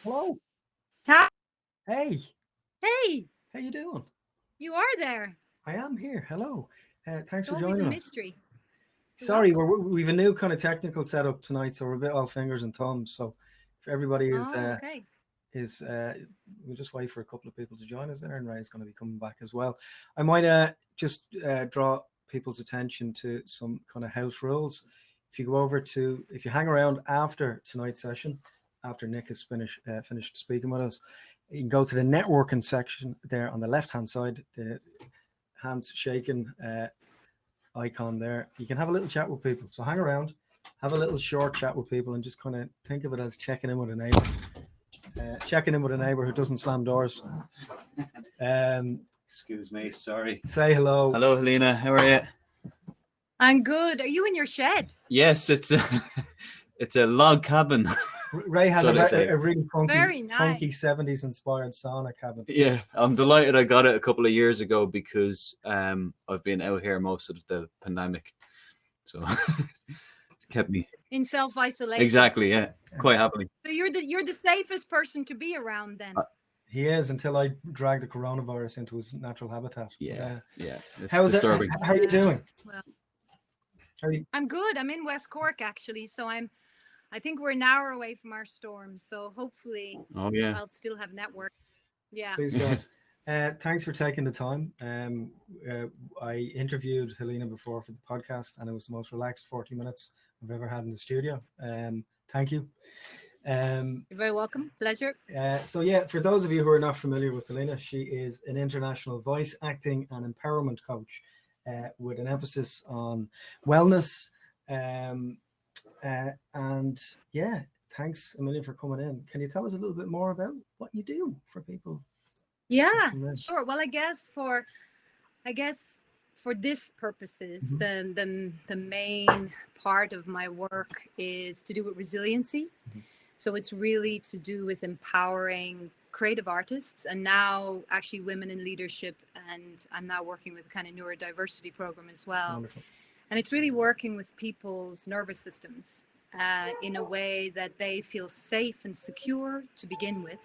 Hello. Hi. Hey. Hey, How you doing? you are there. I am here. Hello. Thanks It's for always a joining us. mystery. You're Sorry, welcome. we've a new kind of technical setup tonight, so we're a bit all fingers and thumbs. So if everybody Oh, okay. is we'll just wait for a couple of people to join us there, and Ray's going to be coming back as well. I might just draw people's attention to some kind of house rules. If you hang around after tonight's session, after Nick has finished speaking with us, you can go to the networking section there on the left hand side, the hands shaking icon there. You can have a little chat with people. So hang around, have a little short chat with people, and just kind of think of it as checking in with a neighbor who doesn't slam doors. Excuse me, sorry. Say hello. Hello, Helena. How are you? I'm good. Are you in your shed? Yes, it's a log cabin. Ray has a really Very nice. funky 70s inspired sauna cabin. Yeah, I'm delighted I got it a couple of years ago because I've been out here most of the pandemic, so it's kept me in self-isolation. Exactly, yeah, quite happily. So you're the safest person to be around then. He is, until I drag the coronavirus into his natural habitat. Yeah. How's disturbing. How are you doing? Well, I'm good. I'm in West Cork actually, so I think we're an hour away from our storm, so hopefully I'll still have network. Yeah. Please God. Thanks for taking the time. I interviewed Helena before for the podcast, and it was the most relaxed 40 minutes I've ever had in the studio. Thank you. You're very welcome. Pleasure. So yeah, for those of you who are not familiar with Helena, she is an international voice acting and empowerment coach with an emphasis on wellness. And yeah, thanks a million for coming in. Can you tell us a little bit more about what you do for people? Yeah, sure. Well, I guess for this purposes, the main part of my work is to do with resiliency. So it's really to do with empowering creative artists, and now actually women in leadership. And I'm now working with kind of neurodiversity program as well. Wonderful. And it's really working with people's nervous systems in a way that they feel safe and secure to begin with.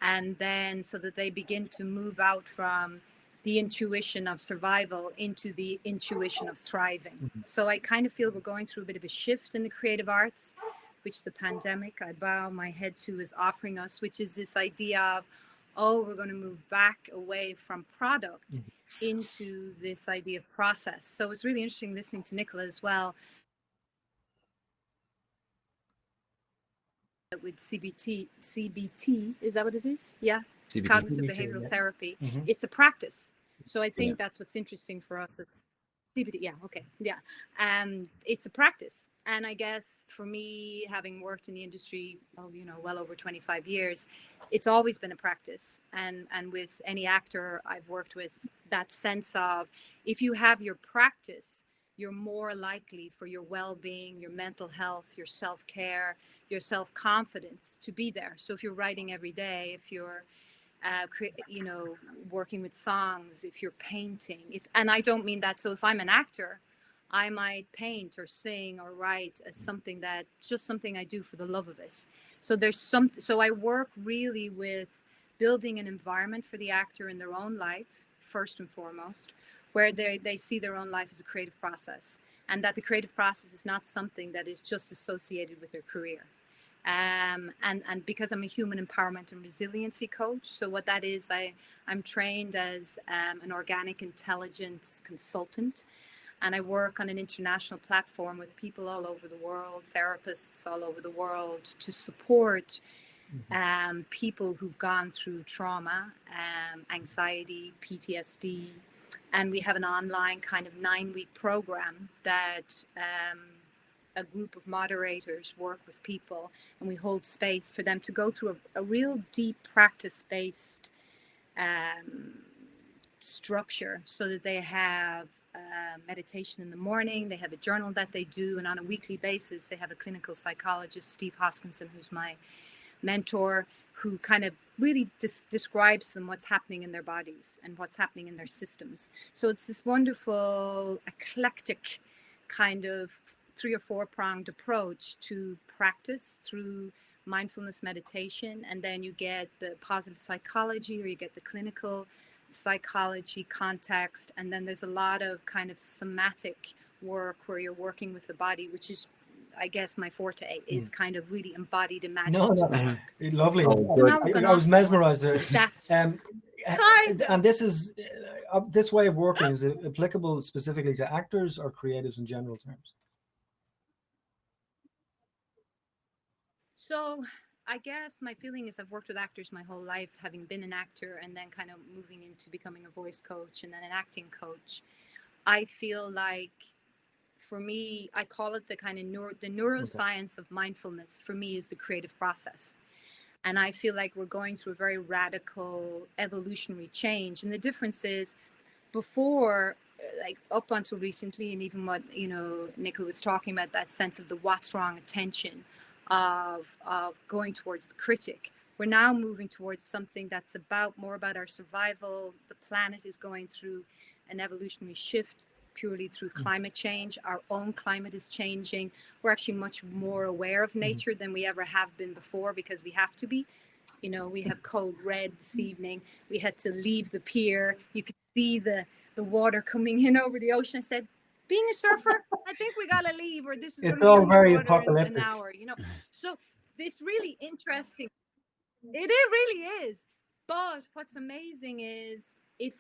And then so that they begin to move out from the intuition of survival into the intuition of thriving. So I kind of feel we're going through a bit of a shift in the creative arts, which the pandemic, I bow my head to, is offering us, which is this idea of, we're going to move back away from product into this idea of process. So it's really interesting listening to Nicola as well. With CBT, is that what it is? Yeah. CBT. Cognitive behavioral therapy. It's a practice. So I think that's what's interesting for us. CBT, yeah, okay, yeah. It's a practice. And I guess for me, having worked in the industry, well over 25 years, it's always been a practice. And with any actor I've worked with, that sense of, if you have your practice, you're more likely for your well-being, your mental health, your self-care, your self-confidence to be there. So if you're writing every day, if you're working with songs, if you're painting, and I don't mean that. So if I'm an actor, I might paint or sing or write as something I do for the love of it. So I work really with building an environment for the actor in their own life, first and foremost, where they see their own life as a creative process, and that the creative process is not something that is just associated with their career. And because I'm a human empowerment and resiliency coach, so what that is, I'm trained as an organic intelligence consultant, and I work on an international platform with people all over the world, therapists all over the world, to support people who've gone through trauma, anxiety, PTSD. And we have an online kind of 9-week program that a group of moderators work with people, and we hold space for them to go through a real deep practice-based structure, so that they have meditation in the morning, they have a journal that they do, and on a weekly basis they have a clinical psychologist, Steve Hoskinson, who's my mentor, who kind of really describes them what's happening in their bodies and what's happening in their systems. So it's this wonderful eclectic kind of 3 or 4 pronged approach to practice through mindfulness meditation, and then you get the positive psychology, or you get the clinical psychology context, and then there's a lot of kind of somatic work where you're working with the body, which is, I guess, my forte is kind of really embodied imaginative work. Lovely. So now we're I was mesmerized there. That's and this is this way of working is applicable specifically to actors or creatives in general terms? So I guess my feeling is I've worked with actors my whole life, having been an actor and then kind of moving into becoming a voice coach and then an acting coach. I feel like, for me, I call it the kind of neuroscience of mindfulness. For me, is the creative process. And I feel like we're going through a very radical evolutionary change. And the difference is, before, like up until recently, and even what, Nicola was talking about, that sense of the what's wrong attention of going towards the critic. We're now moving towards something that's more about our survival. The planet is going through an evolutionary shift purely through climate change. Our own climate is changing. We're actually much more aware of nature than we ever have been before, because we have to be. We have code red this evening. We had to leave the pier. You could see the water coming in over the ocean. I said, being a surfer, I think we gotta leave, or this is going to be very underwater in an hour. So it's really interesting. It really is. But what's amazing is, if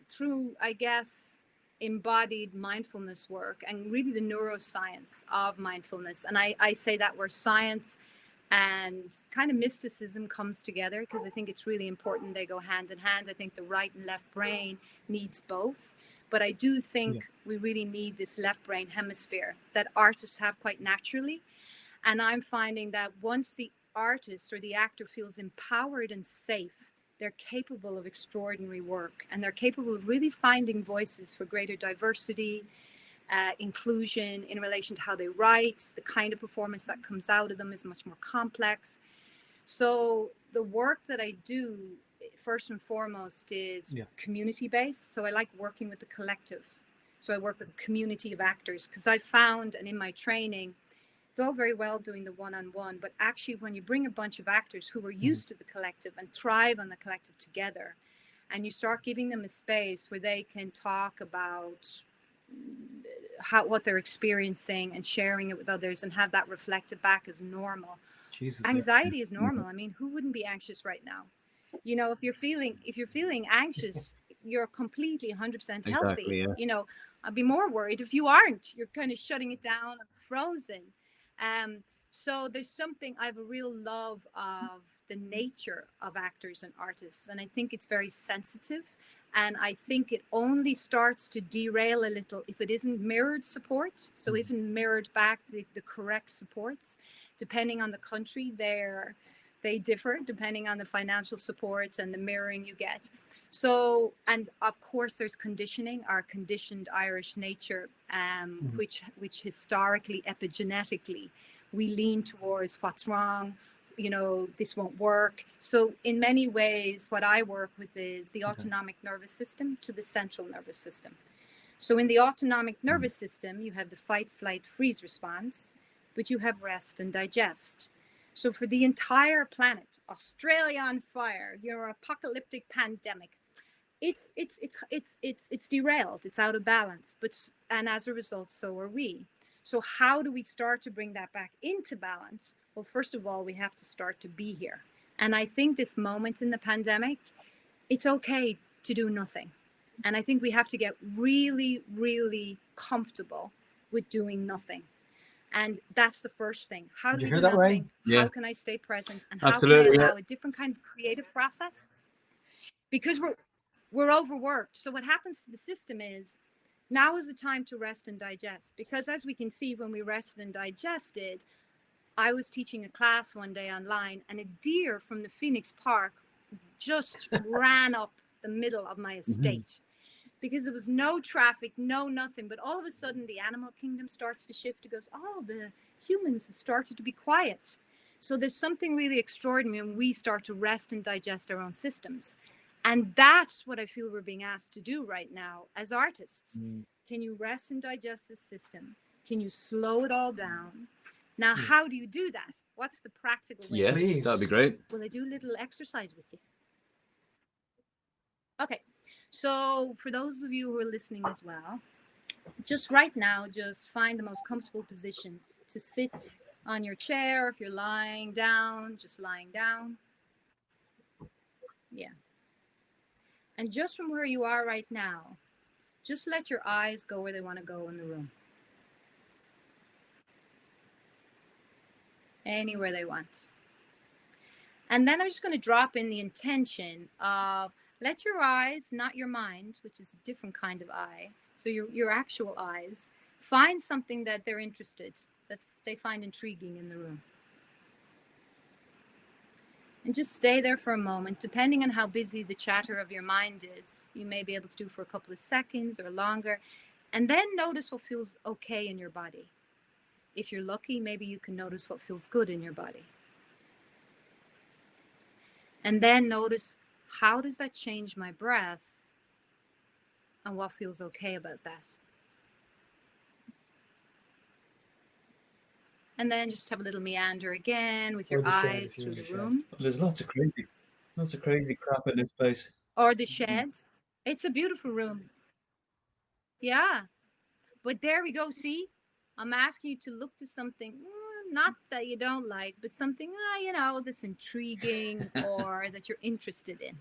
through, I guess, embodied mindfulness work and really the neuroscience of mindfulness, and I say that where science and kind of mysticism comes together, because I think it's really important they go hand in hand. I think the right and left brain needs both. But I do think we really need this left brain hemisphere that artists have quite naturally. And I'm finding that once the artist or the actor feels empowered and safe, they're capable of extraordinary work, and they're capable of really finding voices for greater diversity, inclusion in relation to how they write. The kind of performance that comes out of them is much more complex. So the work that I do, first and foremost, is community based. So I like working with the collective. So I work with a community of actors, because I found, and in my training, it's all very well doing the one-on-one, but actually when you bring a bunch of actors who are used to the collective and thrive on the collective together, and you start giving them a space where they can talk about what they're experiencing and sharing it with others and have that reflected back as normal. Anxiety is normal. I mean, who wouldn't be anxious right now? If you're feeling anxious, you're completely 100% healthy. Exactly, I'd be more worried if you aren't. You're kind of shutting it down and frozen. So there's something, I have a real love of the nature of actors and artists, and I think it's very sensitive, and I think it only starts to derail a little if it isn't mirrored support. So if it mirrored back the correct supports, depending on the country, they differ depending on the financial support and the mirroring you get. So, and of course there's conditioning, our conditioned Irish nature, which historically, epigenetically, we lean towards what's wrong, this won't work. So in many ways, what I work with is the autonomic nervous system to the central nervous system. So in the autonomic nervous system, you have the fight, flight, freeze response, but you have rest and digest. So for the entire planet, Australia on fire, your apocalyptic pandemic, it's derailed, it's out of balance, and as a result, so are we. So how do we start to bring that back into balance? Well, first of all, we have to start to be here. And I think this moment in the pandemic, it's okay to do nothing. And I think we have to get really, really comfortable with doing nothing. And that's the first thing. How do we do nothing? How can I stay present? And how can I allow a different kind of creative process? Because we're overworked. So what happens to the system is, now is the time to rest and digest. Because as we can see, when we rested and digested, I was teaching a class one day online, and a deer from the Phoenix Park just ran up the middle of my estate. Because there was no traffic, no nothing. But all of a sudden, the animal kingdom starts to shift. It goes, oh, the humans have started to be quiet. So there's something really extraordinary when we start to rest and digest our own systems. And that's what I feel we're being asked to do right now as artists. Can you rest and digest the system? Can you slow it all down? Now, how do you do that? What's the practical way? Yes, Please. that'd be great. Will I do a little exercise with you? Okay. So for those of you who are listening as well, just right now, just find the most comfortable position to sit on your chair. If you're lying down, just lying down. Yeah. And just from where you are right now, just let your eyes go where they want to go in the room. Anywhere they want. And then I'm just going to drop in the intention of let your eyes, not your mind, which is a different kind of eye, so your actual eyes, find something that they're interested, that they find intriguing in the room. And just stay there for a moment. Depending on how busy the chatter of your mind is, you may be able to do for a couple of seconds or longer. And then notice what feels okay in your body. If you're lucky, maybe you can notice what feels good in your body. And then notice, how does that change my breath? And what feels okay about that? And then just have a little meander again with your Or the shed, eyes if you through use the a shed. room. There's lots of crazy crap in this place. Or the shed. It's a beautiful room. Yeah. But there we go. See, I'm asking you to look to something, not that you don't like, but something, that's intriguing or that you're interested in.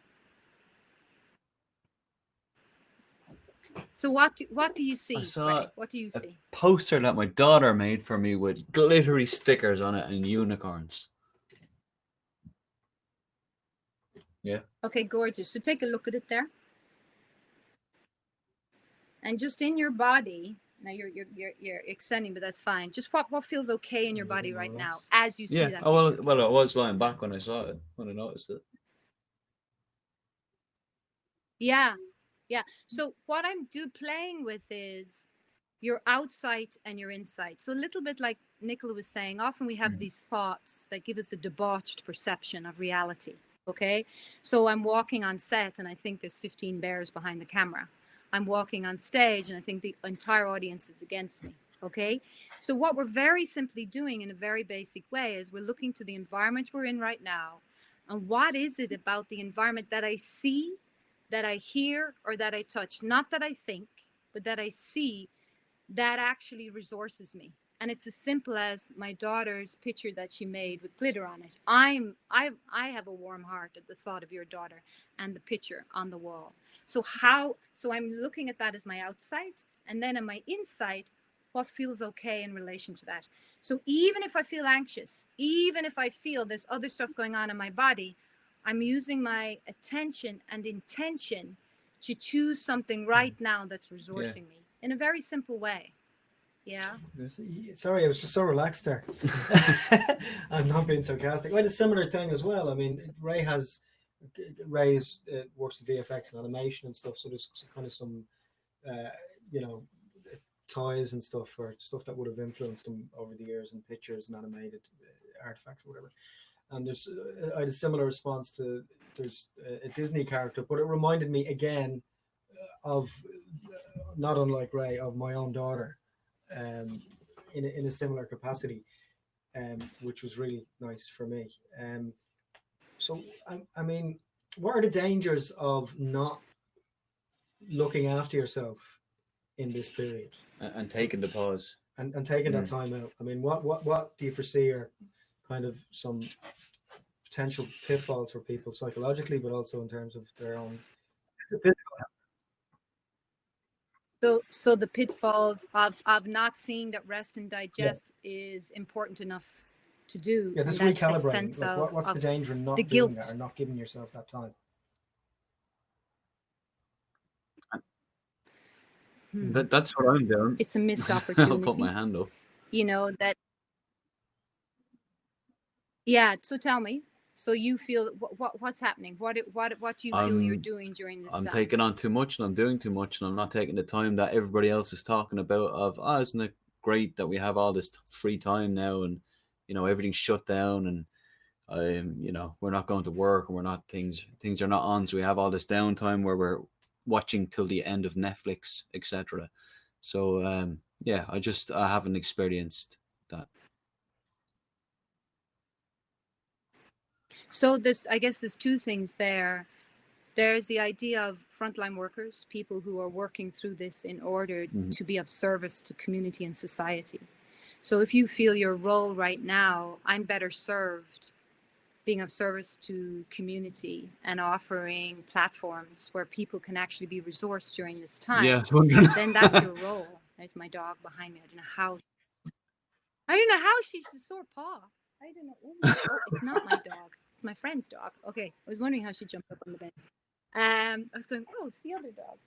So what do you see? I saw Ray? What do you see? poster that my daughter made for me with glittery stickers on it and unicorns. Yeah. Okay, gorgeous. So take a look at it there. And just in your body, now you're extending, but that's fine. Just what feels okay in your body right now as you see that picture. Well, I was lying back when I saw it, when I noticed it. Yeah. So what I'm playing with is your outside and your inside. So a little bit like Nicola was saying, often we have these thoughts that give us a debauched perception of reality. Okay. So I'm walking on set and I think there's 15 bears behind the camera. I'm walking on stage and I think the entire audience is against me. Okay. So what we're very simply doing in a very basic way is we're looking to the environment we're in right now. And what is it about the environment that I see, that I hear, or that I touch? Not that I think, but that I see, that actually resources me. And it's as simple as my daughter's picture that she made with glitter on it. I have a warm heart at the thought of your daughter and the picture on the wall. So I'm looking at that as my outside, and then on my inside, what feels okay in relation to that. So even if I feel anxious, even if I feel there's other stuff going on in my body, I'm using my attention and intention to choose something right now that's resourcing me in a very simple way. Yeah. Sorry, I was just so relaxed there. I'm not being sarcastic. Well, it's a similar thing as well. I mean, Ray's works in VFX and animation and stuff, so there's kind of some, ties and stuff, or stuff that would have influenced him over the years in pictures and animated artifacts or whatever. And I had a similar response to, there's a Disney character, but it reminded me again of, not unlike Ray, of my own daughter, in a similar capacity, which was really nice for me. So I mean, what are the dangers of not looking after yourself in this period and taking the pause and taking that time out? I mean, what do you foresee are kind of some potential pitfalls for people psychologically, but also in terms of their own physical health? So the pitfalls of not seeing that rest and digest is important enough to do. Yeah, this that recalibrating. sense Like, what's the danger in not doing guilt. that or not giving yourself that time? That's what I'm doing. It's a missed opportunity. I'll put my hand up. That. Yeah. So tell me. So you feel what's happening? What do you feel you're doing during this I'm time? taking on too much and I'm doing too much and I'm not taking the time that everybody else is talking about of, isn't it great that we have all this free time now and, everything's shut down and, we're not going to work and we're not, things are not on. So we have all this downtime where we're watching till the end of Netflix, etc. So, I haven't experienced that. So I guess there's two things there. There's the idea of frontline workers, people who are working through this in order to be of service to community and society. So if you feel your role right now, I'm better served being of service to community and offering platforms where people can actually be resourced during this time, Yeah, I was wondering. then that's your role. There's my dog behind me. I don't know how she's a sore paw. I don't know. Oh, it's not my dog. It's my friend's dog. Okay. I was wondering how she jumped up on the bed. I was going, oh, it's the other dog.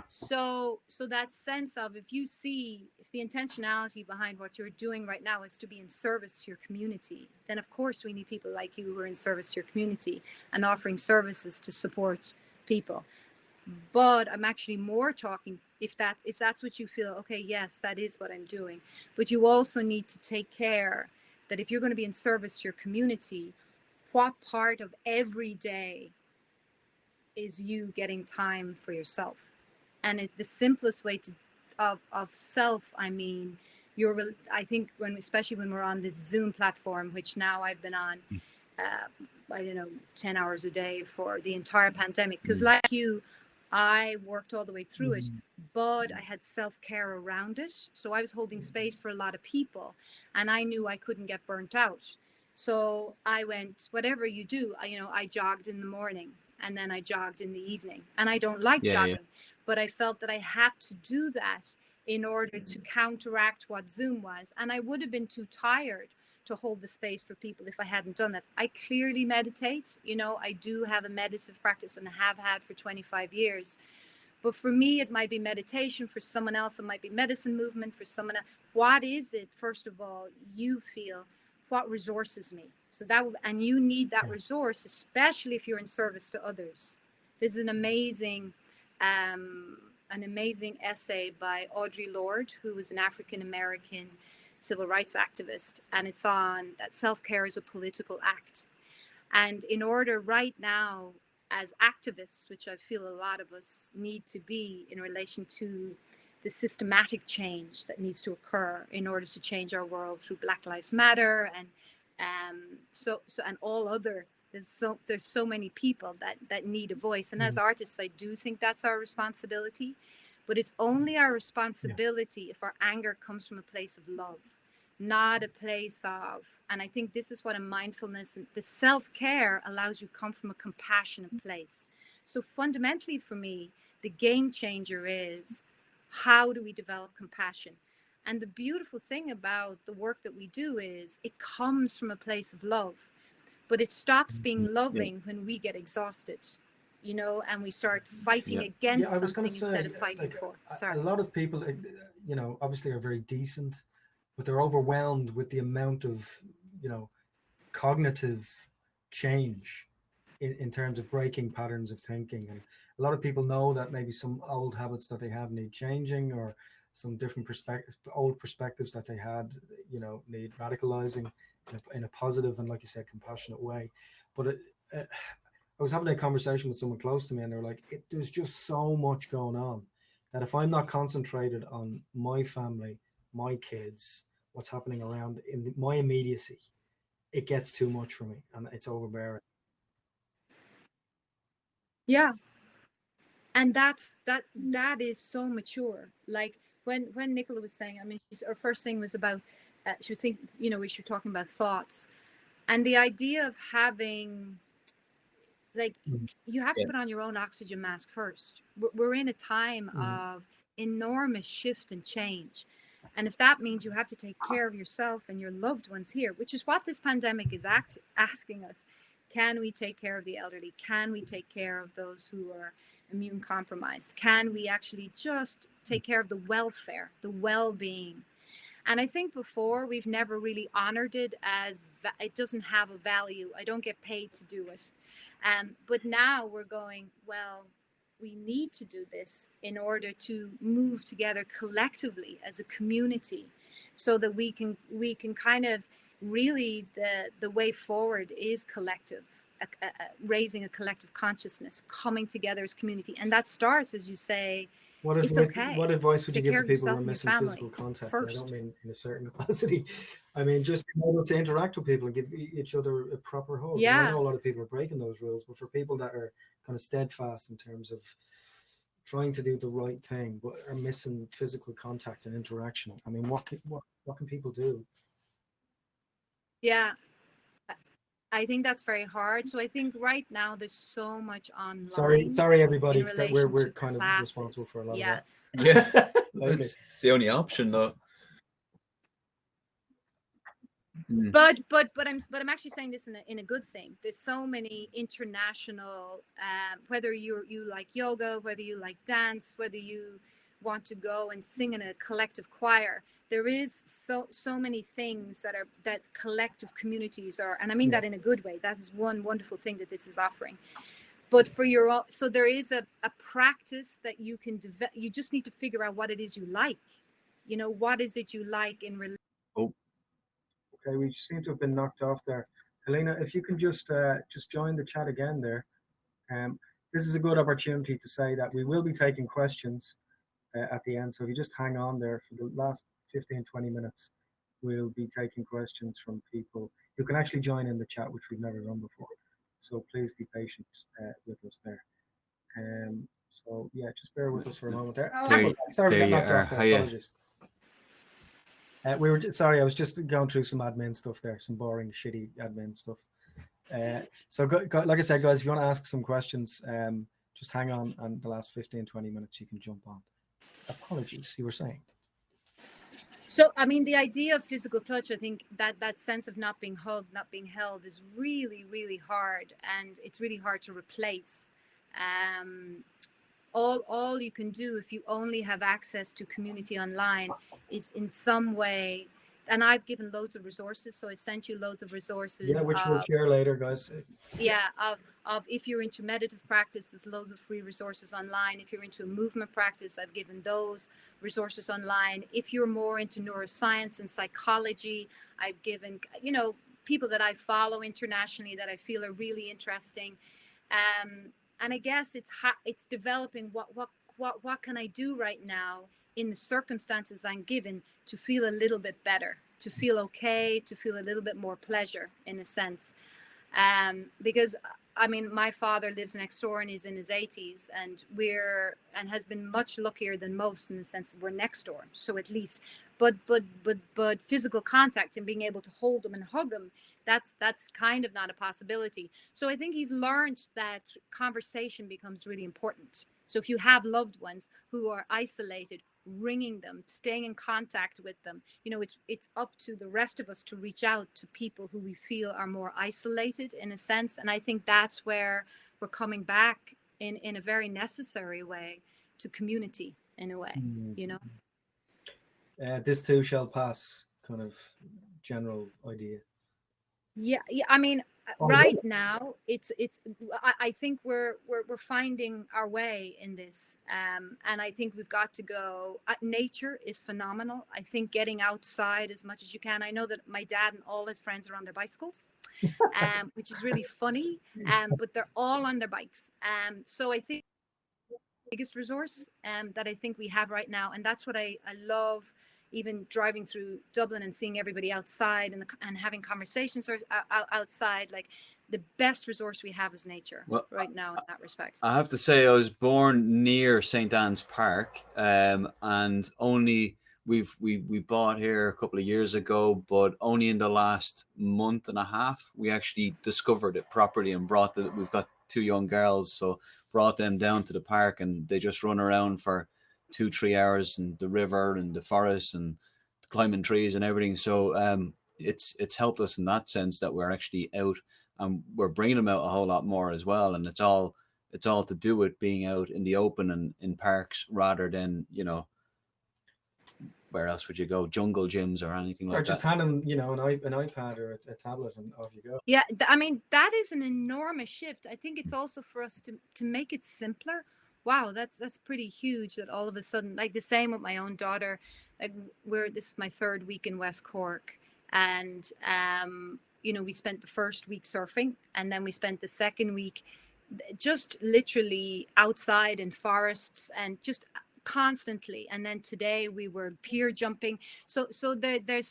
So that sense of if the intentionality behind what you're doing right now is to be in service to your community, then of course we need people like you who are in service to your community and offering services to support people. But I'm actually more talking if that's what you feel, okay, yes, that is what I'm doing. But you also need to take care that if you're going to be in service to your community, what part of every day is you getting time for yourself? And the simplest way of self, I mean, I think especially when we're on this Zoom platform, which now I've been on, I don't know, 10 hours a day for the entire pandemic. Because like you, I worked all the way through it, but I had self-care around it. So I was holding space for a lot of people, and I knew I couldn't get burnt out. So I went, whatever you do, I jogged in the morning, and then I jogged in the evening. And I don't like jogging, but I felt that I had to do that in order to counteract what Zoom was. And I would have been too tired to hold the space for people if I hadn't done that. I clearly meditate. I do have a meditative practice and have had for 25 years. But for me, it might be meditation. For someone else, it might be medicine movement. For someone else, what is it, first of all, you feel? What resources me? And you need that resource, especially if you're in service to others. There's an amazing essay by Audre Lorde, who was an African-American civil rights activist, and it's on that self-care is a political act. And in order right now, as activists, which I feel a lot of us need to be in relation to the systematic change that needs to occur in order to change our world through Black Lives Matter and and all other, there's so many people that need a voice. And as artists, I do think that's our responsibility, but it's only our responsibility if our anger comes from a place of love, not a place of, and I think this is what a mindfulness and the self-care allows you to come from a compassionate place. So fundamentally for me, the game changer is, how do we develop compassion? And the beautiful thing about the work that we do is it comes from a place of love, but it stops being loving when we get exhausted, and we start fighting against something instead of fighting for. Sorry. A lot of people, obviously are very decent, but they're overwhelmed with the amount of, cognitive change in terms of breaking patterns of thinking. And a lot of people know that maybe some old habits that they have need changing, or some different old perspectives that they had, need radicalizing in a positive and, like you said, compassionate way. But I was having a conversation with someone close to me, and they're like, there's just so much going on that if I'm not concentrated on my family, my kids, what's happening around in my immediacy, it gets too much for me and it's overbearing. Yeah. And that is so mature. Like when Nicola was saying, I mean, her first thing was about, she was thinking, we were talking about thoughts, and the idea of having, like, you have to put on your own oxygen mask first. We're in a time of enormous shift and change. And if that means you have to take care of yourself and your loved ones here, which is what this pandemic is asking us, can we take care of the elderly? Can we take care of those who are immune compromised? Can we actually just take care of the welfare, the well-being? And I think before, we've never really honored it as it doesn't have a value. I don't get paid to do it. But now we're going, well, we need to do this in order to move together collectively as a community, so that we can kind of really, the way forward is collective, raising a collective consciousness, coming together as community. And that starts, as you say, it's okay. What advice would you Take give care to of people who yourself are and your missing family physical contact? first. I don't mean in a certain capacity, I mean, just being able to interact with people and give each other a proper hug. And I Yeah. know a lot of people are breaking those rules, but for people that are kind of steadfast in terms of trying to do the right thing, but are missing physical contact and interaction, I mean, what can people do? Yeah. I think that's very hard. So I think right now there's so much Sorry, online everybody, in that relation we're to kind of responsible classes. for a lot Yeah. of Yeah, that lately. it's the only option, though. But I'm actually saying this in a good thing. There's so many international, whether you like yoga, whether you like dance, whether you want to go and sing in a collective choir. There is so many things that collective communities are, and I mean that in a good way. That is one wonderful thing that this is offering. But for your own, so there is a practice that you can develop. You just need to figure out what it is you like. What is it you like in relation? Oh, Okay, we seem to have been knocked off there. Helena, if you can just join the chat again there. This is a good opportunity to say that we will be taking questions at the end. So if you just hang on there for the last 15, 20 minutes, we'll be taking questions from people who can actually join in the chat, which we've never done before. So please be patient with us there. So yeah, just bear with us for a moment there. There- Sorry, we there got you knocked are. off there. Hiya. Apologies. Sorry, I was just going through some admin stuff there, some boring, shitty admin stuff. So like I said, guys, if you want to ask some questions, just hang on, and the last 15, 20 minutes you can jump on. Apologies, you were saying. So, I mean, the idea of physical touch, I think that sense of not being hugged, not being held is really, really hard. And it's really hard to replace. All you can do if you only have access to community online is in some way, and I've given loads of resources. So I sent you loads of resources. Yeah, which we'll share later, guys. Yeah, of if you're into meditative practice, there's loads of free resources online. If you're into a movement practice, I've given those resources online. If you're more into neuroscience and psychology, I've given, people that I follow internationally that I feel are really interesting. And I guess it's developing what can I do right now in the circumstances I'm given to feel a little bit better, to feel okay, to feel a little bit more pleasure in a sense. Because I mean, my father lives next door and he's in his 80s, and has been much luckier than most in the sense that we're next door. So at least, but physical contact and being able to hold him and hug him, that's kind of not a possibility. So I think he's learned that conversation becomes really important. So if you have loved ones who are isolated, ringing them, staying in contact with them, it's up to the rest of us to reach out to people who we feel are more isolated in a sense. And I think that's where we're coming back in a very necessary way to community in a way. This too shall pass, kind of general idea. Yeah, I mean, right now I think we're finding our way in this, and I think we've got to go. Nature is phenomenal. I think getting outside as much as you can. I know that my dad and all his friends are on their bicycles, which is really funny, but they're all on their bikes. So I think the biggest resource that I think we have right now, and that's what I love. Even driving through Dublin and seeing everybody outside and having conversations outside, like the best resource we have is nature right now in that respect. I have to say, I was born near St. Anne's Park, and only we bought here a couple of years ago, but only in the last month and a half we actually discovered it properly and we've got 2 young girls, so brought them down to the park, and they just run around for 2-3 hours in the river and the forest and climbing trees and everything. So it's helped us in that sense that we're actually out, and we're bringing them out a whole lot more as well. And it's all to do with being out in the open and in parks rather than, where else would you go? Jungle gyms or anything like that. Or just hand them, an iPad or a tablet, and off you go. Yeah, I mean, that is an enormous shift. I think it's also for us to make it simpler. Wow, that's pretty huge that all of a sudden, like the same with my own daughter, like this is my 3rd week in West Cork, and we spent the first week surfing, and then we spent the second week just literally outside in forests and just constantly. And then today we were peer jumping. So there's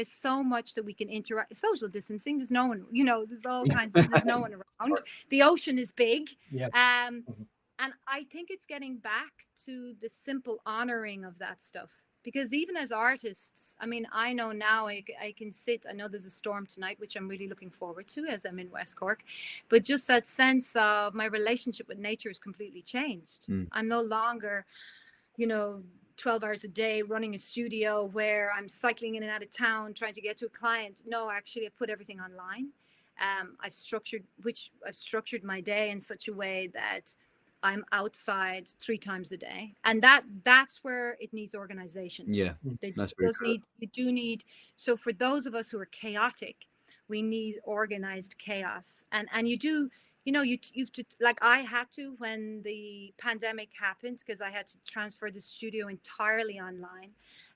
so much that we can interact. Social distancing, there's no one, there's all kinds of, there's no one around. The ocean is big. Yeah. And I think it's getting back to the simple honoring of that stuff. Because even as artists, I mean, I know now I can sit, I know there's a storm tonight, which I'm really looking forward to as I'm in West Cork, but just that sense of my relationship with nature has completely changed. I'm no longer, 12 hours a day running a studio where I'm cycling in and out of town trying to get to a client. No, actually, I've put everything online. I've structured my day in such a way that I'm outside 3 times a day, and that's where it needs organization. Yeah, that's very true. So for those of us who are chaotic, we need organized chaos, and you do. You've to, like I had to when the pandemic happened, because I had to transfer the studio entirely online.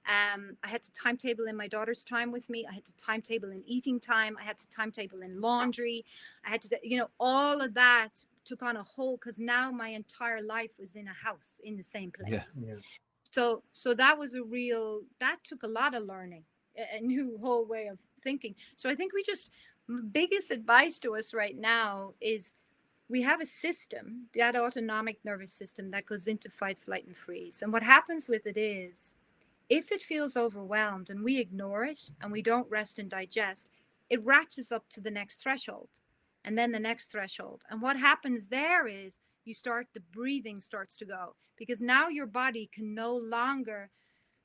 I had to timetable in my daughter's time with me. I had to timetable in eating time. I had to timetable in laundry. I had to, all of that took on a whole, because now my entire life was in a house in the same place. Yeah. So that was that took a lot of learning, a new whole way of thinking. So I think biggest advice to us right now is we have a system, that autonomic nervous system, that goes into fight, flight, and freeze. And what happens with it is, if it feels overwhelmed and we ignore it and we don't rest and digest, it ratchets up to the next threshold, and then the next threshold. And what happens there is the breathing starts to go, because now your body can no longer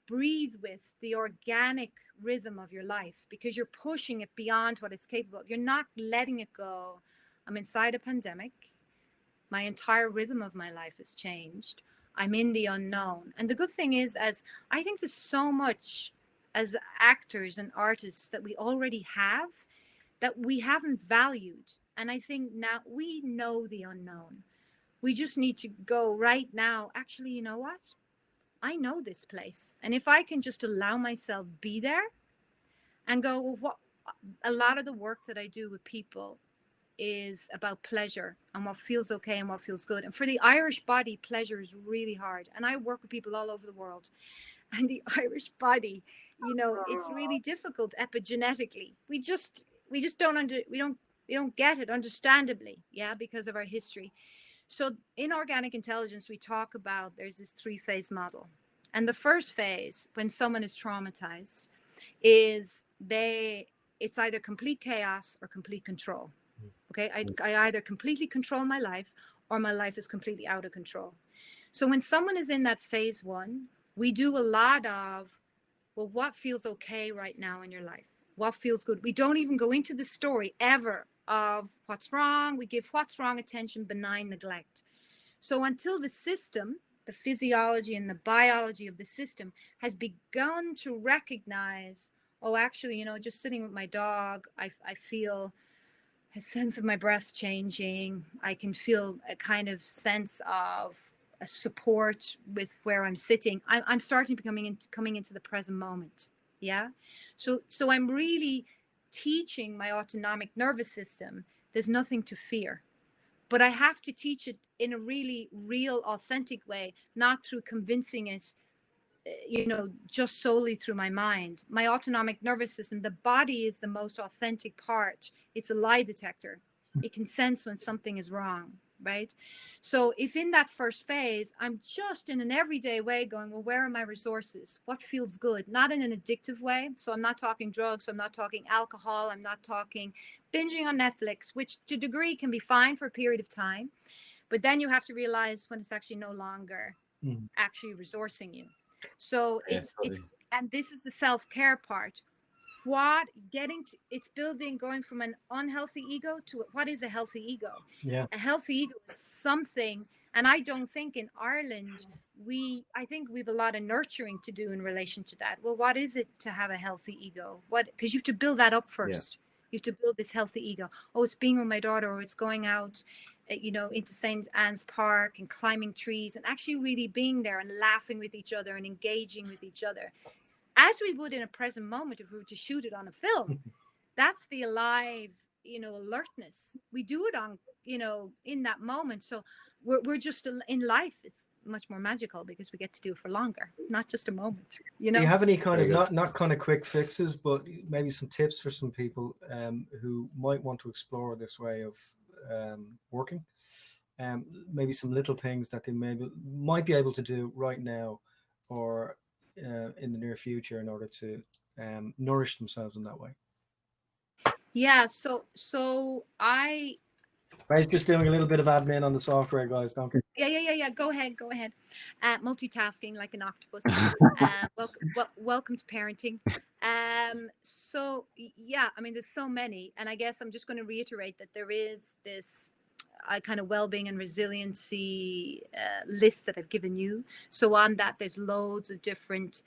breathe with the organic rhythm of your life, because you're pushing it beyond what it's capable of. You're not letting it go. I'm inside a pandemic. My entire rhythm of my life has changed. I'm in the unknown. And the good thing is, I think there's so much as actors and artists that we already have that we haven't valued. And I think now we know the unknown. We just need to go right now. Actually, you know what? I know this place. And if I can just allow myself be there and go, well, a lot of the work that I do with people is about pleasure and what feels okay and what feels good. And for the Irish body, pleasure is really hard. And I work with people all over the world. And the Irish body, it's really difficult epigenetically. We just don't get it, understandably, because of our history. So in organic intelligence, we talk about there's this 3-phase model. And the first phase, when someone is traumatized, is it's either complete chaos or complete control. Okay, I either completely control my life or my life is completely out of control. So when someone is in that phase 1, we do a lot of, well, what feels okay right now in your life? What feels good? We don't even go into the story ever of what's wrong. We give what's wrong attention, benign neglect. So until the system, the physiology and the biology of the system has begun to recognize, oh, actually, just sitting with my dog, I feel a sense of my breath changing. I can feel a kind of sense of a support with where I'm sitting. I'm starting coming into the present moment. Yeah. So I'm really teaching my autonomic nervous system there's nothing to fear, but I have to teach it in a really real, authentic way, not through convincing it, just solely through my mind. My autonomic nervous system, the body is the most authentic part. It's a lie detector. It can sense when something is wrong, right? So if in that first phase, I'm just in an everyday way going, well, where are my resources? What feels good? Not in an addictive way. So I'm not talking drugs. I'm not talking alcohol. I'm not talking binging on Netflix, which to a degree can be fine for a period of time. But then you have to realize when it's actually no longer actually resourcing you. So it's and this is the self-care part. It's building, going from an unhealthy ego to what is a healthy ego. A healthy ego is something, and I don't think in Ireland I think we've a lot of nurturing to do in relation to that. Well, what is it to have a healthy ego? Because you have to build that up first. You have to build this healthy ego. Oh, it's being with my daughter, or it's going out into St. Anne's Park and climbing trees and actually really being there and laughing with each other and engaging with each other as we would in a present moment if we were to shoot it on a film. That's the alive, alertness. We do it on, in that moment. So we're just in life. much more magical because we get to do it for longer, not just a moment. Do you have any kind Very of good. not kind of quick fixes, but maybe some tips for some people who might want to explore this way of working? Maybe some little things that they might be able to do right now or in the near future in order to nourish themselves in that way. Yeah. So I. Ray's just doing a little bit of admin on the software, guys. Don't get... Yeah. Go ahead. Multitasking like an octopus. Welcome to parenting. So yeah, I mean, there's so many, and I guess I'm just going to reiterate that there is this kind of well-being and resiliency list that I've given you. So on that, there's loads of different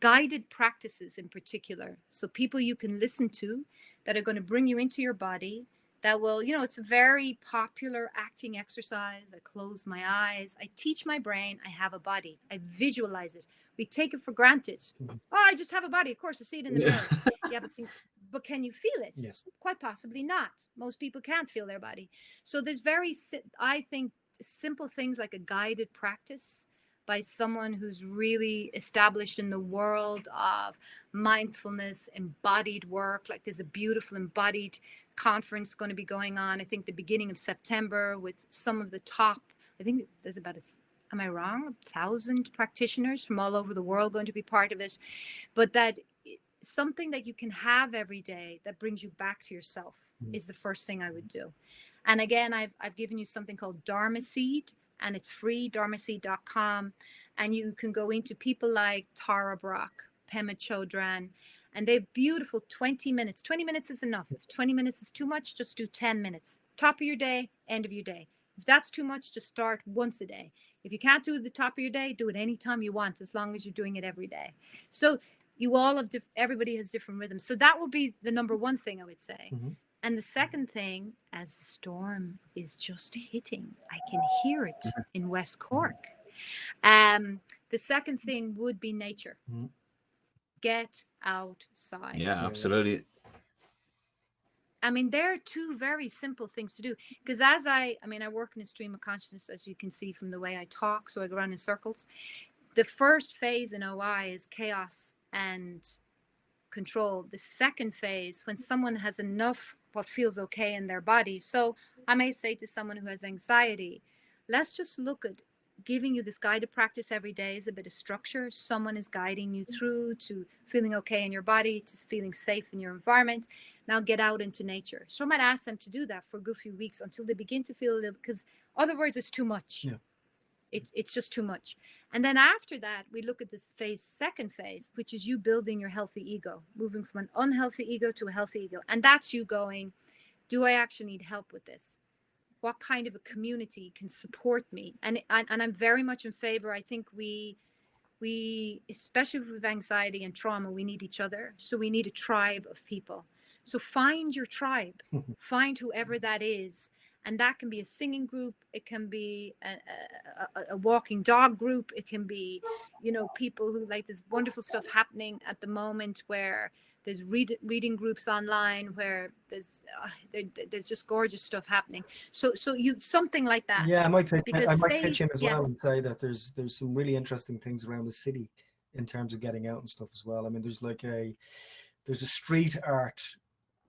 guided practices in particular. So people you can listen to that are going to bring you into your body. That will, it's a very popular acting exercise. I close my eyes. I teach my brain I have a body. I visualize it. We take it for granted. Oh, I just have a body. Of course, I see it in the mirror. Yeah, but can you feel it? Yes. Quite possibly not. Most people can't feel their body. So there's I think, simple things like a guided practice by someone who's really established in the world of mindfulness, embodied work. Like there's a beautiful embodied conference going to be going on, I think the beginning of September, with some of the top, I think there's about, am I wrong, 1,000 practitioners from all over the world going to be part of it. But that something that you can have every day that brings you back to yourself is the first thing I would do. And again, I've given you something called Dharma Seed, and it's free, dharmaseed.com. And you can go into people like Tara Brach, Pema Chodron, and they have beautiful 20 minutes. 20 minutes is enough. If 20 minutes is too much, just do 10 minutes. Top of your day, end of your day. If that's too much, just start once a day. If you can't do it at the top of your day, do it anytime you want, as long as you're doing it every day. So you all have, everybody has different rhythms. So that will be the number one thing I would say. Mm-hmm. And the second thing, as the storm is just hitting, I can hear it in West Cork. The second thing would be nature. Mm-hmm. Get outside. Yeah, absolutely. I mean, there are two very simple things to do. Because I work in a stream of consciousness, as you can see from the way I talk. So I go around in circles. The first phase in OI is chaos and control. The second phase, when someone has enough what feels okay in their body. So I may say to someone who has anxiety, let's just look at giving you this guided practice every day is a bit of structure. Someone is guiding you through to feeling okay in your body, to feeling safe in your environment. Now get out into nature. So I might ask them to do that for a good few weeks until they begin to feel a little, because other words, it's too much. Yeah. It's just too much. And then after that, we look at this second phase, which is you building your healthy ego, moving from an unhealthy ego to a healthy ego. And that's you going, do I actually need help with this? What kind of a community can support me? And I'm very much in favor. I think we, especially with anxiety and trauma, we need each other. So we need a tribe of people. So find your tribe, find whoever that is. And that can be a singing group. It can be a walking dog group. It can be, people who like this wonderful stuff happening at the moment where there's reading groups online where there's just gorgeous stuff happening. So you something like that. Yeah, I might pitch in as well and say that there's some really interesting things around the city in terms of getting out and stuff as well. I mean, there's a street art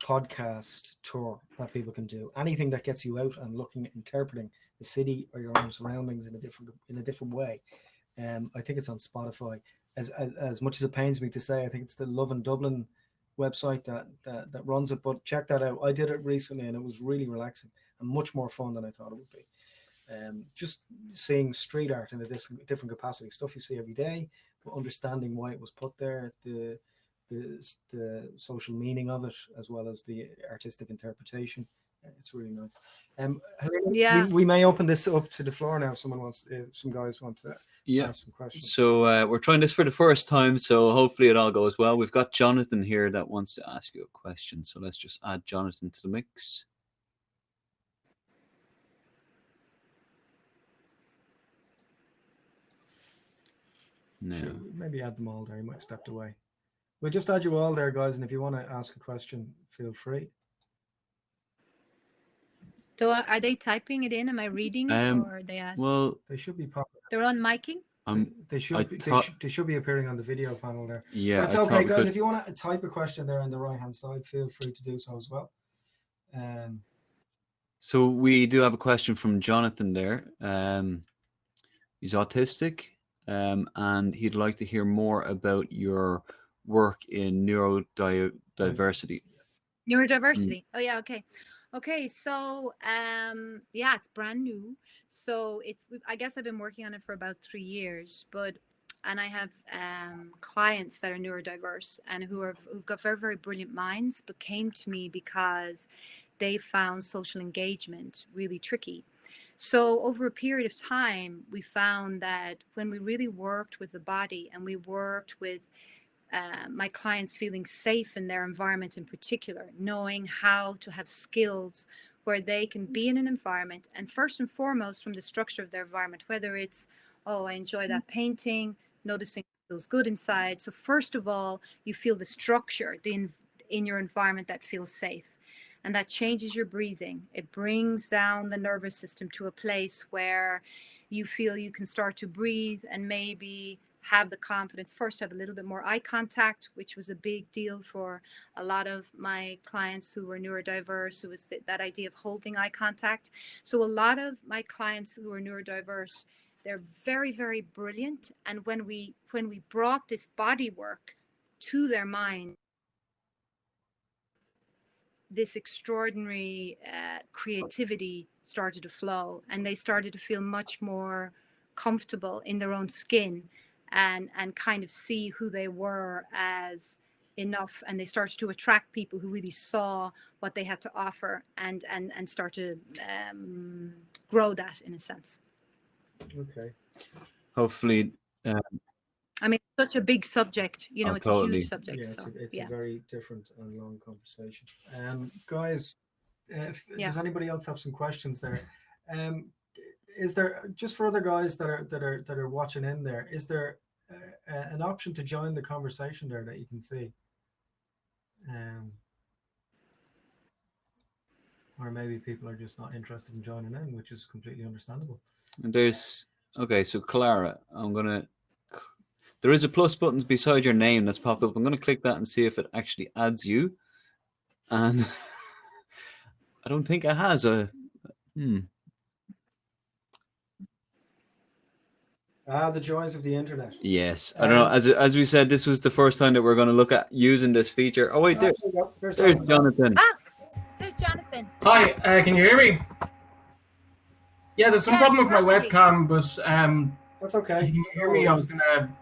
podcast tour that people can do. Anything that gets you out and interpreting the city or your own surroundings in a different way. I think it's on Spotify. As much as it pains me to say, I think it's the Love in Dublin website that runs it. But check that out. I did it recently and it was really relaxing and much more fun than I thought it would be. Just seeing street art in a different capacity, stuff you see every day, but understanding why it was put there, the social meaning of it, as well as the artistic interpretation. It's really nice. Helena, we may open this up to the floor now. If some guys want to ask some questions. So we're trying this for the first time, so hopefully it all goes well. We've got Jonathan here that wants to ask you a question. So let's just add Jonathan to the mix. No. Sure, maybe add them all there. You might have stepped away. We'll just add you all there, guys, and if you want to ask a question, feel free. So are they typing it in? Am I reading it, or are they? Well, They should be popular. They're on micing. They should be appearing on the video panel there. Yeah, but it's okay, guys. If you want to type a question there on the right hand side, feel free to do so as well. So we do have a question from Jonathan there. He's autistic, and he'd like to hear more about your work in neurodiversity. Neurodiversity. Oh yeah. Okay. So yeah, it's brand new. So I guess I've been working on it for about 3 years, and I have clients that are neurodiverse and who've got very, very brilliant minds, but came to me because they found social engagement really tricky. So over a period of time, we found that when we really worked with the body and we worked with my clients feeling safe in their environment in particular, knowing how to have skills where they can be in an environment, and first and foremost from the structure of their environment, whether it's, oh, I enjoy that painting, noticing it feels good inside. So first of all, you feel the structure in your environment that feels safe. And that changes your breathing. It brings down the nervous system to a place where you feel you can start to breathe and maybe have the confidence first to have a little bit more eye contact, which was a big deal for a lot of my clients who were neurodiverse. It was that idea of holding eye contact. So a lot of my clients who are neurodiverse, they're very, very brilliant. And when we brought this body work to their mind, this extraordinary creativity started to flow, and they started to feel much more comfortable in their own skin and kind of see who they were as enough. And they started to attract people who really saw what they had to offer and start to grow that in a sense. Okay. Hopefully. I mean, such a big subject, it's totally. a huge subject. Yeah, it's a very different and long conversation. Guys, does anybody else have some questions there? Is there, just for other guys that are watching in there, is there an option to join the conversation there that you can see? Or maybe people are just not interested in joining in, which is completely understandable. So Clara, there is a plus button beside your name that's popped up. I'm going to click that and see if it actually adds you. And I don't think it has the joys of the internet. Yes. I don't know. As we said, this was the first time that we're going to look at using this feature. Oh, wait, there's Jonathan. There's Jonathan. Hi, can you hear me? Yeah, there's some problem with my webcam, but that's okay. Can you hear me? I was gonna.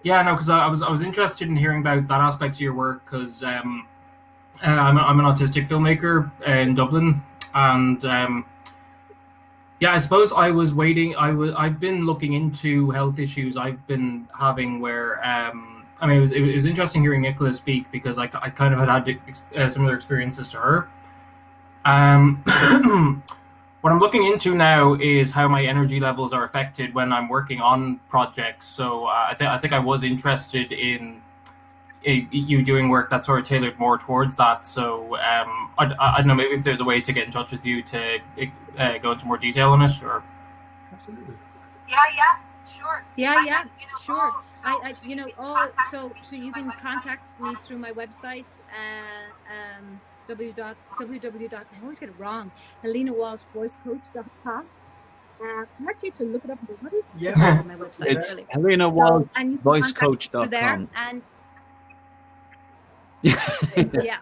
Yeah, no, because I was interested in hearing about that aspect of your work, because I'm an autistic filmmaker in Dublin, and yeah, I suppose I was waiting. I've been looking into health issues I've been having where I mean, it was interesting hearing Nicola speak, because I kind of had similar experiences to her. What I'm looking into now is how my energy levels are affected when I'm working on projects. So I think I was interested in you doing work that's sort of tailored more towards that. So I don't know, maybe if there's a way to get in touch with you to go into more detail on it, or. Absolutely. Yeah, sure. Yeah, sure. So you can contact me through my websites, www. I always get it wrong. HelenaWalshVoiceCoach.com. I'm actually to look it up. What is on my website? It's HelenaWalshVoiceCoach.com. There and yeah.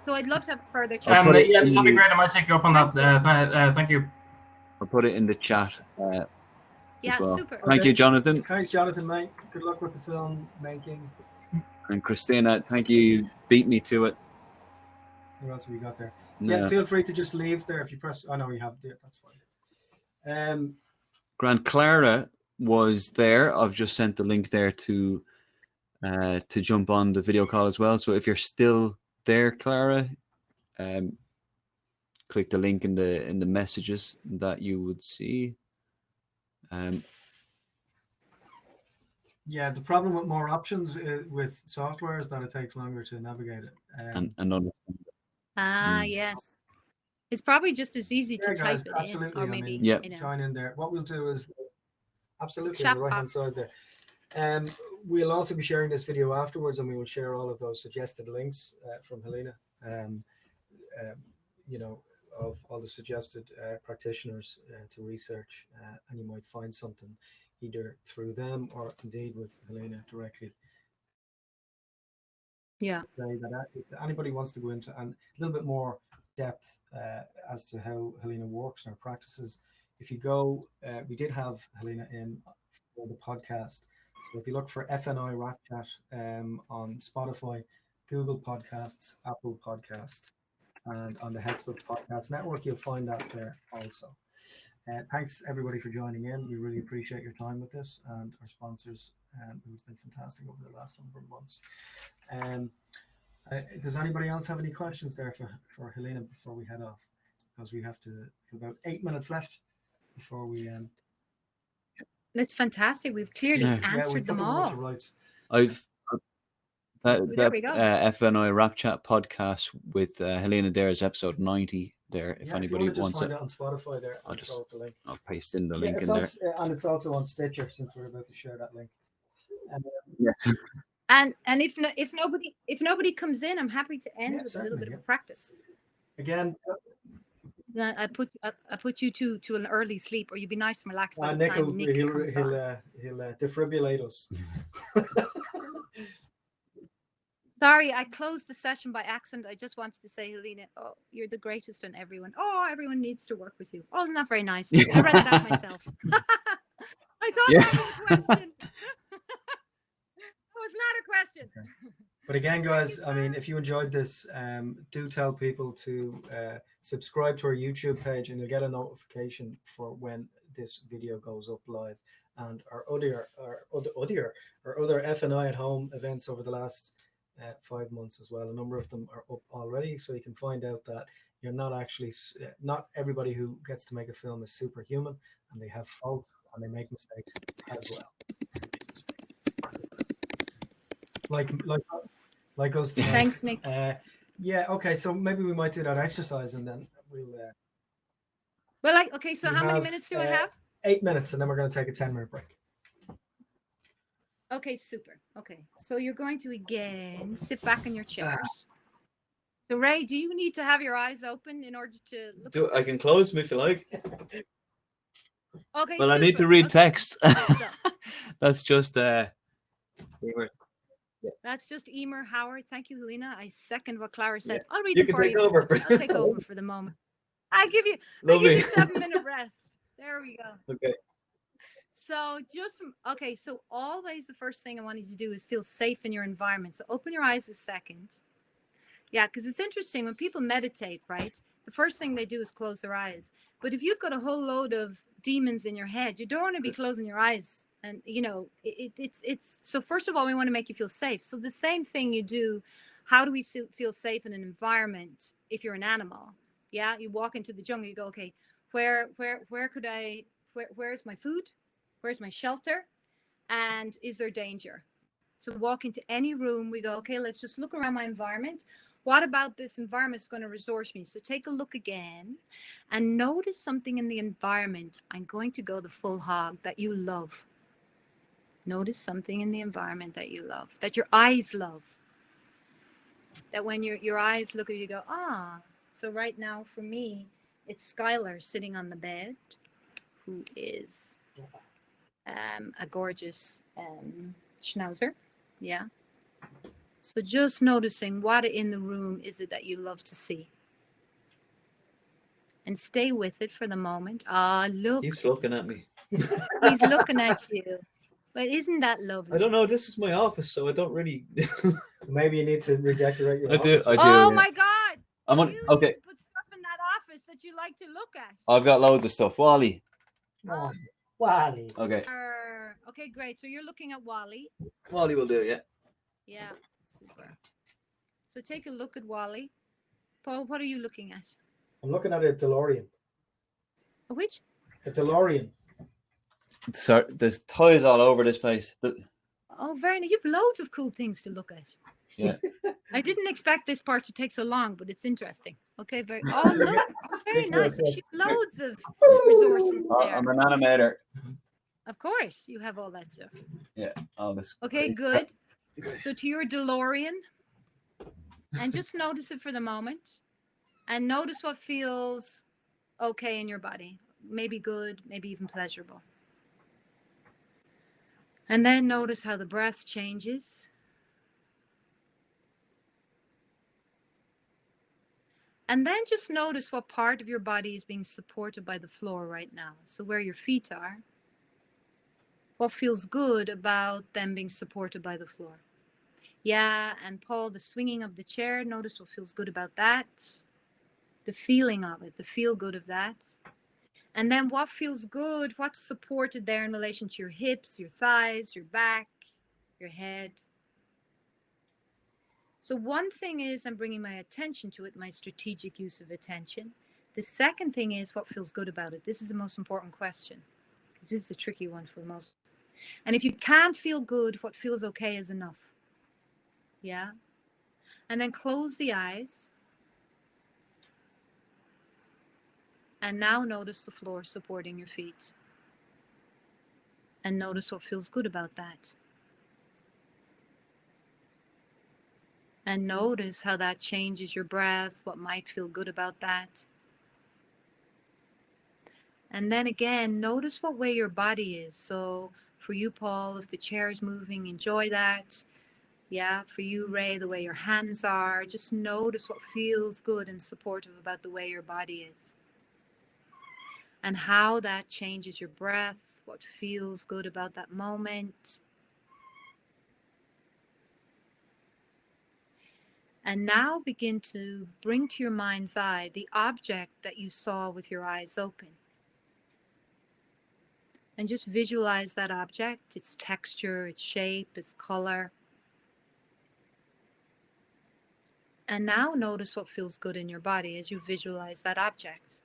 So I'd love to have further chat. That'd be great. I might take you up on that. Thank you. I'll put it in the chat. Yeah, well. super. Thank you, Jonathan. Thanks, Jonathan, mate. Good luck with the film making. And Christina, thank you. You beat me to it. What else have we got there? No. Yeah, feel free to just leave there if you press. Oh no, you have to. That's fine. Grant Clara was there. I've just sent the link there to jump on the video call as well. So if you're still there, Clara, click the link in the messages that you would see. Yeah, the problem with more options with software is that it takes longer to navigate it. And understand. Yes. It's probably just as easy to Yeah, type guys, it in, absolutely. or I maybe mean, Yeah. join in there. What we'll do is absolutely on Chat the right hand box. side there. We'll also be sharing this video afterwards, and we will share all of those suggested links from Helena. You know, of all the suggested practitioners to research, and you might find something either through them or indeed with Helena directly. Yeah. Say that if anybody wants to go into a little bit more depth as to how Helena works and her practices, if you go, we did have Helena in for the podcast. So if you look for FNI Rap Chat on Spotify, Google Podcasts, Apple Podcasts, and on the Headstuff Podcast Network, you'll find that there also. Thanks everybody for joining in. We really appreciate your time with this, and our sponsors who've been fantastic over the last number of months. Does anybody else have any questions there for Helena before we head off? Because we have about 8 minutes left before we That's fantastic. We've clearly answered them all. I've There we go. FNI Rap Chat podcast with Helena there is episode 90 there. If anybody wants find it it on Spotify there, I'll just throw the link. I'll paste in the link in on, there. and it's also on Stitcher since we're about to share that link. Yes. And if nobody comes in, I'm happy to end with a little bit of a practice. Again, I put you to an early sleep, or you'd be nice and relaxed by the Nick time Nick comes on. He'll defibrillate us. Sorry, I closed the session by accident. I just wanted to say, Helena, oh, you're the greatest on everyone. Oh, everyone needs to work with you. Oh, isn't that very nice? I read that out myself. I thought that was a question. That was not a question. Okay. But again, guys, I mean, if you enjoyed this, do tell people to subscribe to our YouTube page, and you'll get a notification for when this video goes up live. And our other FNI at home events over the last 5 months as well. A number of them are up already, so you can find out that you're not everybody who gets to make a film is superhuman, and they have faults and they make mistakes as well. Like us tonight. Thanks, Nick. Yeah, okay, so maybe we might do that exercise and then we'll okay, so how many minutes do I have? 8 minutes, and then we're going to take a 10-minute break. Okay, super. Okay, so you're going to again sit back in your chairs. So Ray, do you need to have your eyes open in order to look? I can close them if you like. Okay. Well, I need to read text. That's just That's just Emer Howard. Thank you, Helena. I second what Clara said. Yeah. I'll read You it can for take you. over. I'll take over for the moment. I give you 7-minute rest. There we go. Okay. So so always the first thing I want you to do is feel safe in your environment. So open your eyes a second. Yeah, because it's interesting when people meditate, right? The first thing they do is close their eyes. But if you've got a whole load of demons in your head, you don't want to be closing your eyes. And, you know, it's so first of all, we want to make you feel safe. So the same thing you do, how do we feel safe in an environment if you're an animal? Yeah, you walk into the jungle, you go, okay, where's my food? Where's my shelter? And is there danger? So walk into any room, we go, okay, let's just look around my environment. What about this environment is going to resource me? So take a look again and notice something in the environment. I'm going to go the full hog that you love. Notice something in the environment that you love, that your eyes love. That when your eyes look at you, go, ah. So right now for me, it's Skylar sitting on the bed, who is a gorgeous schnauzer. Yeah. So just noticing what in the room is it that you love to see. And stay with it for the moment. Ah, look. He's looking at me. He's looking at you. But isn't that lovely? I don't know. This is my office, so I don't really. Maybe you need to redecorate your office. I do. Oh, yeah. My God. I'm on. Okay. Put stuff in that office that you like to look at. I've got loads of stuff. Wally. Oh, Wally. Okay. Okay, great. So you're looking at Wally. Wally will do, yeah. Yeah, super. So take a look at Wally. Paul, what are you looking at? I'm looking at a DeLorean. A which? A DeLorean. So there's toys all over this place. Oh, very nice. You have loads of cool things to look at. Yeah. I didn't expect this part to take so long, but it's interesting. Okay, oh look, very nice. She loads of resources there. I'm an animator. Of course, you have all that stuff. Yeah, all this. Okay, good. So to your DeLorean, and just notice it for the moment, and notice what feels okay in your body. Maybe good, maybe even pleasurable. And then notice how the breath changes. And then just notice what part of your body is being supported by the floor right now. So where your feet are, what feels good about them being supported by the floor. Yeah, and Paul, the swinging of the chair, notice what feels good about that. The feeling of it, the feel good of that. And then what feels good, what's supported there in relation to your hips, your thighs, your back, your head. So one thing is I'm bringing my attention to it, my strategic use of attention. The second thing is what feels good about it. This is the most important question, because this is a tricky one for most. And if you can't feel good, what feels okay is enough. Yeah. And then close the eyes. And now notice the floor supporting your feet. And notice what feels good about that. And notice how that changes your breath, what might feel good about that. And then again, notice what way your body is. So for you, Paul, if the chair is moving, enjoy that. Yeah, for you, Ray, the way your hands are, just notice what feels good and supportive about the way your body is. And how that changes your breath, what feels good about that moment. And now begin to bring to your mind's eye the object that you saw with your eyes open. And just visualize that object, its texture, its shape, its color. And now notice what feels good in your body as you visualize that object.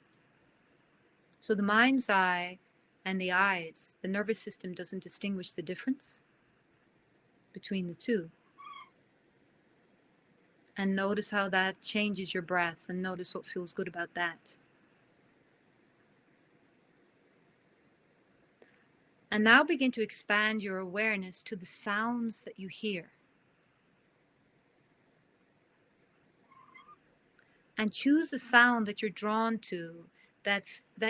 So the mind's eye and the eyes, the nervous system doesn't distinguish the difference between the two. And notice how that changes your breath, and notice what feels good about that. And now begin to expand your awareness to the sounds that you hear. And choose a sound that you're drawn to, that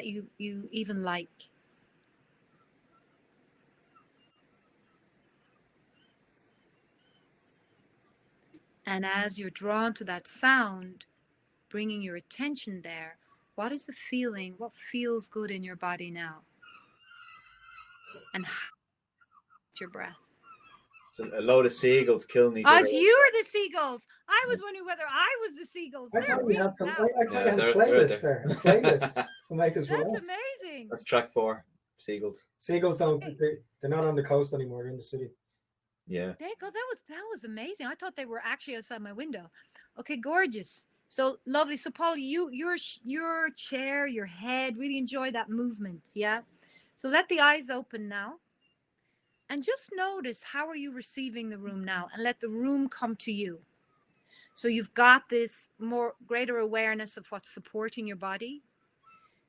you even like. And as you're drawn to that sound, bringing your attention there, what is the feeling? What feels good in your body now? And your breath. So a load of seagulls killing each Oh, other. you were the seagulls. I was wondering whether I was the seagulls. I thought we had a they're playlist there. A playlist to make us That's relax. amazing. That's track 4, seagulls. Seagulls don't. They're not on the coast anymore. They're in the city. Yeah. There you go. That was amazing. I thought they were actually outside my window. Okay, gorgeous. So lovely. So Paul, your chair, your head, really enjoy that movement. Yeah. So let the eyes open now. And just notice, how are you receiving the room now? And let the room come to you. So you've got this greater awareness of what's supporting your body,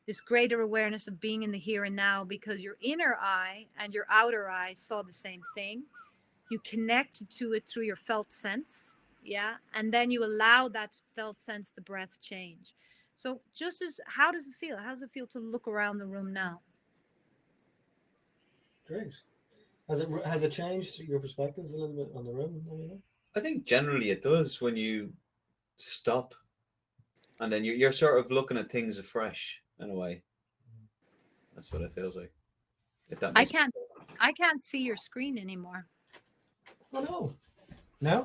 this greater awareness of being in the here and now, because your inner eye and your outer eye saw the same thing. You connected to it through your felt sense. Yeah. And then you allow that felt sense, the breath change. So how does it feel? How does it feel to look around the room now? Great. Has it changed your perspectives a little bit on the room? I think generally it does when you stop, and then you're sort of looking at things afresh in a way. That's what it feels like. If that makes I can't see your screen anymore. Oh no.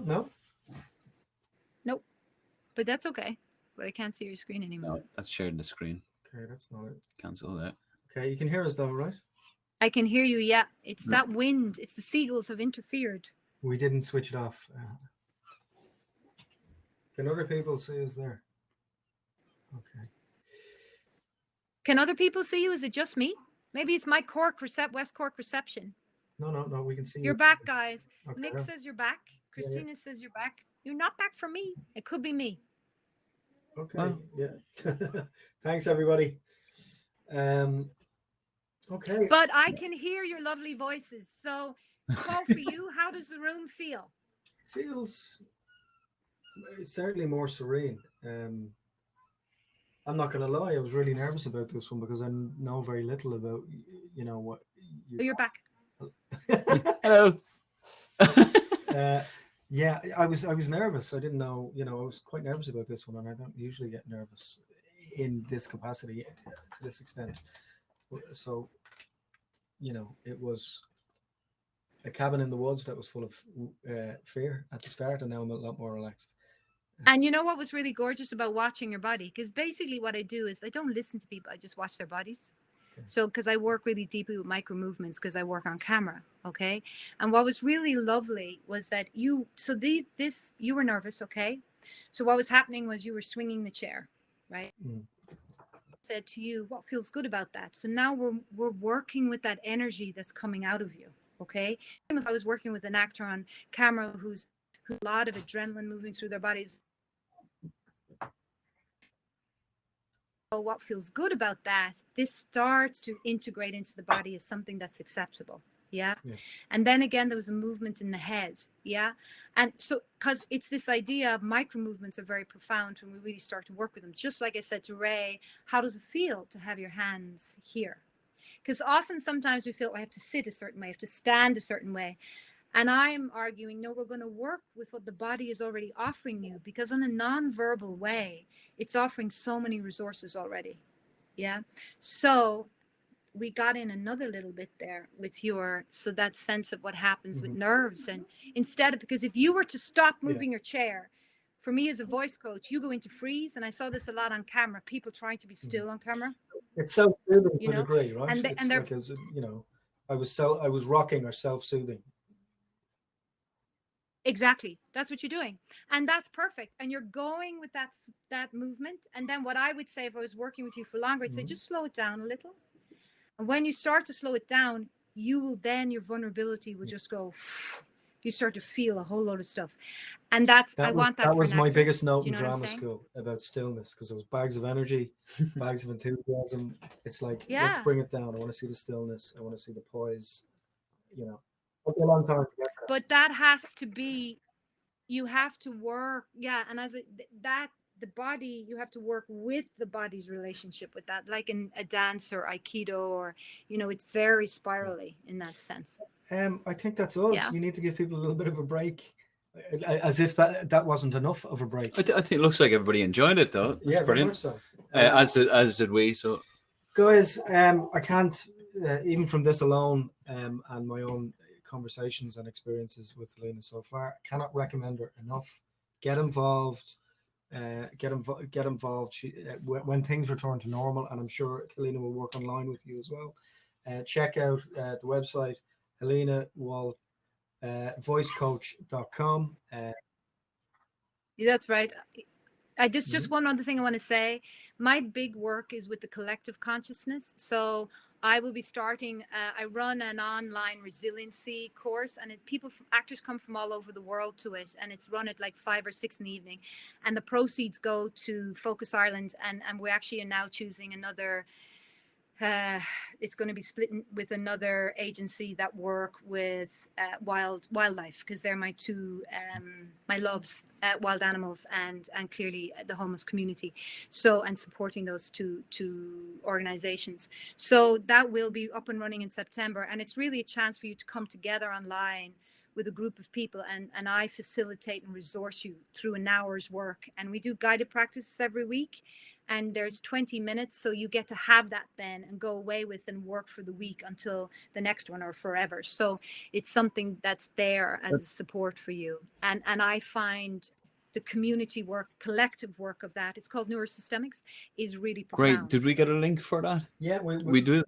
Nope. But that's okay. But I can't see your screen anymore. No, that's sharing the screen. Okay, that's not it. Cancel that. Okay, you can hear us though, right? I can hear you. Yeah, it's that wind. It's the seagulls have interfered. We didn't switch it off. Can other people see us there? Okay. Can other people see you? Is it just me? Maybe it's my West Cork reception. No, we can see you. You're back, guys. Okay, Nick says you're back. Christina says you're back. You're not back for me. It could be me. Okay. Well. Yeah. Thanks, everybody. Okay. But I can hear your lovely voices. So, Paul, for you, how does the room feel? Feels certainly more serene. I'm not going to lie, I was really nervous about this one because I know very little about, what. Oh, you're back. Hello. Yeah, I was nervous. I didn't know, I was quite nervous about this one, and I don't usually get nervous in this capacity to this extent. So, it was a cabin in the woods that was full of fear at the start, and now I'm a lot more relaxed. And you know what was really gorgeous about watching your body? Because basically what I do is I don't listen to people, I just watch their bodies. Okay. So, because I work really deeply with micro movements, because I work on camera, okay? And what was really lovely was that you were nervous, okay? So what was happening was you were swinging the chair, right? I said to you, what feels good about that? So now we're working with that energy that's coming out of you, okay? If I was working with an actor on camera who's a lot of adrenaline moving through their bodies, what feels good about that, this starts to integrate into the body as something that's acceptable. Yeah. And then again, there was a movement in the head. Yeah. And so, because it's this idea of micro movements are very profound when we really start to work with them. Just like I said to Ray, how does it feel to have your hands here? Because often sometimes we feel I have to sit a certain way, I have to stand a certain way. And I'm arguing, no, we're going to work with what the body is already offering you, because in a non-verbal way, it's offering so many resources already. Yeah. So we got in another little bit there with so that sense of what happens with nerves. And instead of, because if you were to stop moving your chair, for me as a voice coach, you go into freeze. And I saw this a lot on camera, people trying to be still on camera. It's self-soothing to a degree, right? And they're like, I was rocking or self-soothing. Exactly. That's what you're doing. And that's perfect. And you're going with that movement. And then what I would say if I was working with you for longer, I'd say just slow it down a little. And when you start to slow it down, your vulnerability will just go, you start to feel a whole load of stuff. And I want that. That was my biggest note in drama school about stillness, because it was bags of energy, bags of enthusiasm. It's like, let's bring it down. I want to see the stillness. I want to see the poise, Took a long time to get there. But that has to be, you have to work. Yeah. And the body, you have to work with the body's relationship with that, like in a dance or Aikido, or, it's very spirally in that sense. I think that's us. Yeah. You need to give people a little bit of a break, as if that wasn't enough of a break. I think it looks like everybody enjoyed it, though. Yeah, very much so. As did we. So, guys, I can't, even from this alone, and my own conversations and experiences with Helena so far, I cannot recommend her enough. Get involved. Get involved. When things return to normal, and I'm sure Helena will work online with you as well. Check out the website, Helena Walsh, voicecoach.com. That's right. Just one other thing I want to say. My big work is with the collective consciousness. So I will be starting, I run an online resiliency course, and actors come from all over the world to it, and it's run at like 5 or 6 in the evening, and the proceeds go to Focus Ireland, and we actually are now choosing another, it's going to be split with another agency that work with wildlife, because they're my two my loves, wild animals and clearly the homeless community. So, and supporting those two organizations. So that will be up and running in September, and it's really a chance for you to come together online with a group of people, and I facilitate and resource you through an hour's work, and we do guided practices every week. And there's 20 minutes, so you get to have that then and go away with and work for the week until the next one or forever. So it's something that's there as a support for you. And I find the community work, collective work of that, it's called neurosystemics, is really profound. Great. Did we get a link for that? Yeah, we do.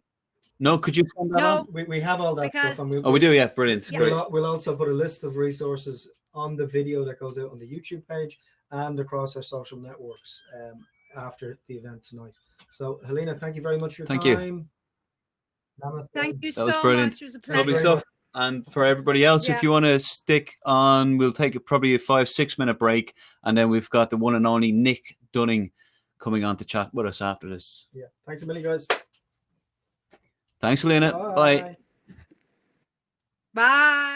No, could you send that on? We have all that stuff. And we do, yeah, brilliant. Yeah. We'll also put a list of resources on the video that goes out on the YouTube page and across our social networks after the event tonight. So, Helena, thank you very much for your time. You. Thank you that was so brilliant. much. It was a pleasure. Lovely stuff. And for everybody else, if Yeah. you want to stick on, we'll take probably a 5-6 minute break, and then we've got the one and only Nick Dunning coming on to chat with us after this. Yeah. Thanks a million, guys. Thanks, Helena. Bye. Bye.